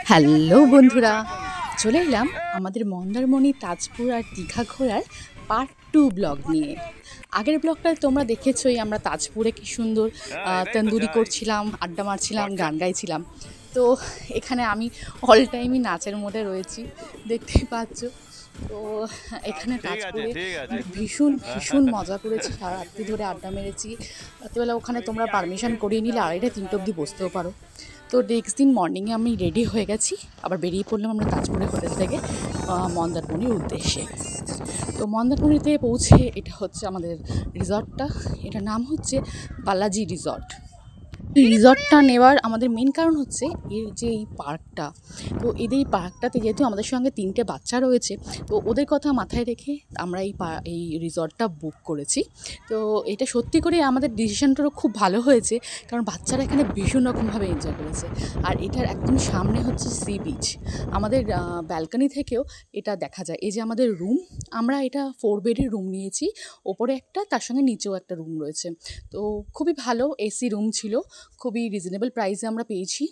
Hello বন্ধুরা, চলে এলাম আমাদের মন্দারমণি, তাজপুর আর দীঘা ঘোরার পার্ট 2 ব্লগ নিয়ে। আগের ব্লগটায় তোমরা দেখেছোই আমরা তাজপুরে কি সুন্দর তন্দুরি করছিলাম, আড্ডা মারছিলাম, গান গাইছিলাম। তো এখানে আমি অল টাইমই নাচের মোডে রয়েছি, দেখতেই পাচ্ছ। তো এখানে তাজপুরে ভীষণ ভীষণ মজা করেছি, সারা রাত্রি ধরে আড্ডা মেরেছি। রাত্রিবেলা ওখানে তোমরা পারমিশন করিয়ে নিলে 2:30-3টে অবধি বসতেও পারো। তো নেক্সট দিন মর্নিংয়ে আমি রেডি হয়ে গেছি, আবার বেরিয়ে পড়লাম আমরা তাজপুরের হোটেল থেকে মন্দারমণির উদ্দেশ্যে। তো মন্দারমণিতে পৌঁছে এটা হচ্ছে আমাদের রিসর্টটা, এটার নাম হচ্ছে বালাজি রিসর্ট। এই রিসর্টটা নেওয়ার আমাদের মেন কারণ হচ্ছে এর যে এই পার্কটা। তো এদের এই পার্কটাতে যেহেতু আমাদের সঙ্গে 3টে বাচ্চা রয়েছে, তো ওদের কথা মাথায় রেখে আমরা এই রিসর্টটা বুক করেছি। তো এটা সত্যি করে আমাদের ডিসিশনটারও খুব ভালো হয়েছে, কারণ বাচ্চারা এখানে ভীষণ রকমভাবে এনজয় করেছে। আর এটার একদম সামনে হচ্ছে সি বিচ, আমাদের ব্যালকনি থেকেও এটা দেখা যায়। এই যে আমাদের রুম, আমরা এটা 4 বেডের রুম নিয়েছি, ওপরে একটা, তার সঙ্গে নিচেও একটা রুম রয়েছে। তো খুবই ভালো এসি রুম ছিল, খুবই রিজনেবল প্রাইসে আমরা পেয়েছি।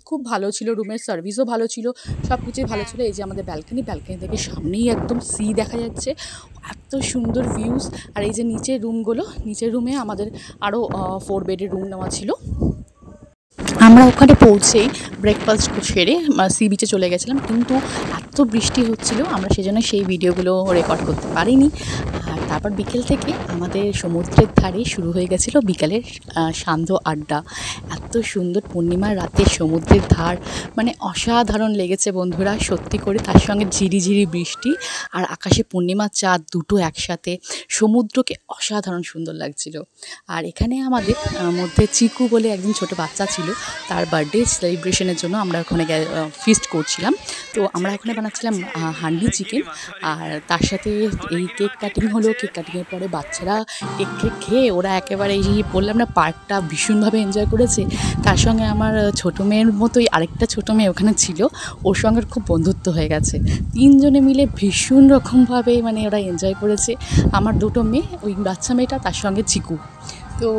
খুব ভালো ছিল, রুমের সার্ভিসও ভালো ছিল, সব কিছুই ভালো ছিল। এই যে আমাদের ব্যালকনি থেকে সামনেই একদম সি দেখা যাচ্ছে, এত সুন্দর ভিউজ। আর এই যে নিচের রুমগুলো, নিচের রুমে আমাদের আরও 4 বেডের রুম নেওয়া ছিল। আমরা ওখানে পৌঁছেই ব্রেকফাস্ট সেরে সি বিচে চলে গেছিলাম, কিন্তু এত বৃষ্টি হচ্ছিলো আমরা সেজন্য সেই ভিডিওগুলো রেকর্ড করতে পারিনি। আর তারপর বিকেল থেকে আমাদের সমুদ্রের ধারে শুরু হয়ে গেছিলো বিকালের সান্ধ্য আড্ডা। এত সুন্দর পূর্ণিমার রাতে সমুদ্রের ধার, মানে অসাধারণ লেগেছে বন্ধুরা, সত্যি করে। তার সঙ্গে ঝিরিঝিরি বৃষ্টি আর আকাশে পূর্ণিমার চাঁদ, দুটো একসাথে, সমুদ্রকে অসাধারণ সুন্দর লাগছিল। আর এখানে আমাদের মধ্যে চিকু বলে একজন ছোট বাচ্চা ছিল, তার বার্থডে সেলিব্রেশনের জন্য আমরা ওখানে ফিস্ট করছিলাম। তো আমরা ওখানে বানাচ্ছিলাম হান্ডি চিকেন, আর তার সাথে এই কেক কাটিং হলো। কেক কাটিংয়ের পরে বাচ্চারা কেক খেয়ে ওরা একেবারে এই বললাম না, পার্কটা ভীষণভাবে এনজয় করেছে। তার সঙ্গে আমার ছোটো মেয়ের মতোই আরেকটা ছোটো মেয়ে ওখানে ছিল, ওর সঙ্গে খুব বন্ধুত্ব হয়ে গেছে। 3 জনে মিলে ভীষণ রকমভাবে মানে ওরা এনজয় করেছে। আমার 2টো মেয়ে, ওই বাচ্চা মেয়েটা, তার সঙ্গে চিকু। তো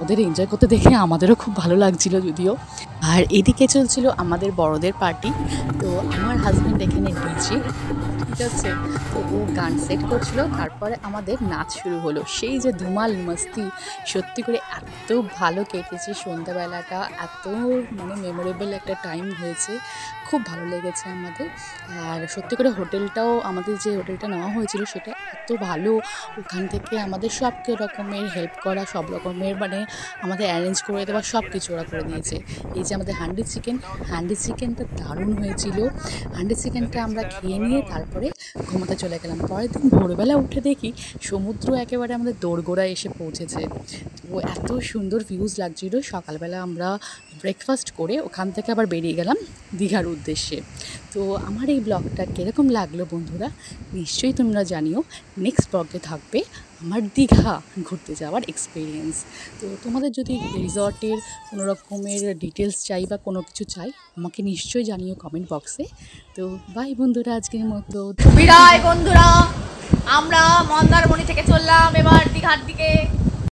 ওদের এনজয় করতে দেখে আমাদেরও খুব ভালো লাগছিল যদিও। আর এদিকে চলছিল আমাদের বড়দের পার্টি। তো আমার হাজব্যান্ড এখানে ডিজে, ঠিক আছে, তো ও গান সেট করছিল। তারপরে আমাদের নাচ শুরু হলো, সেই যে ধুমাল মস্তি, সত্যি করে এত ভালো কেটেছে সন্ধ্যাবেলাটা, এত মানে মেমোরেবল একটা টাইম হয়েছে, খুব ভালো লেগেছে আমাদের। আর সত্যি করে হোটেলটাও, আমাদের যে হোটেলটা নেওয়া হয়েছিল সেটা এত ভালো, ওখান থেকে আমাদের সব রকমের হেল্প করা, সব রকমের মানে আমাদের অ্যারেঞ্জ করে দেওয়া, সব কিছু ওরা করে দিয়েছে। এই যে আমাদের হান্ডি চিকেনটা দারুণ হয়েছিল। হান্ডি চিকেনটা আমরা খেয়ে নিয়ে তারপরে ঘুমাতে চলে গেলাম। পরের দিন ভোরবেলা উঠে দেখি সমুদ্র একেবারে আমাদের দোরগোড়ায় এসে পৌঁছেছে। তো এত সুন্দর ভিউজ লাগছিল। সকালবেলা আমরা ব্রেকফাস্ট করে ওখান থেকে আবার বেরিয়ে গেলাম দীঘার উদ্দেশ্যে। তো আমার এই ব্লগটা কীরকম লাগলো বন্ধুরা, নিশ্চয়ই তোমরা জানিও। নেক্সট ব্লগে থাকবে আমার দীঘা ঘুরতে যাওয়ার এক্সপিরিয়েন্স। তো তোমাদের যদি রিসর্টের কোনো রকমের ডিটেলস চাই বা কোনো কিছু চাই, আমাকে নিশ্চয়ই জানিও কমেন্ট বক্সে। তো বাই বন্ধুরা, আজকের মতো বিদায় বন্ধুরা, আমরা মন্দারমণি থেকে চললাম এবার দীঘার দিকে।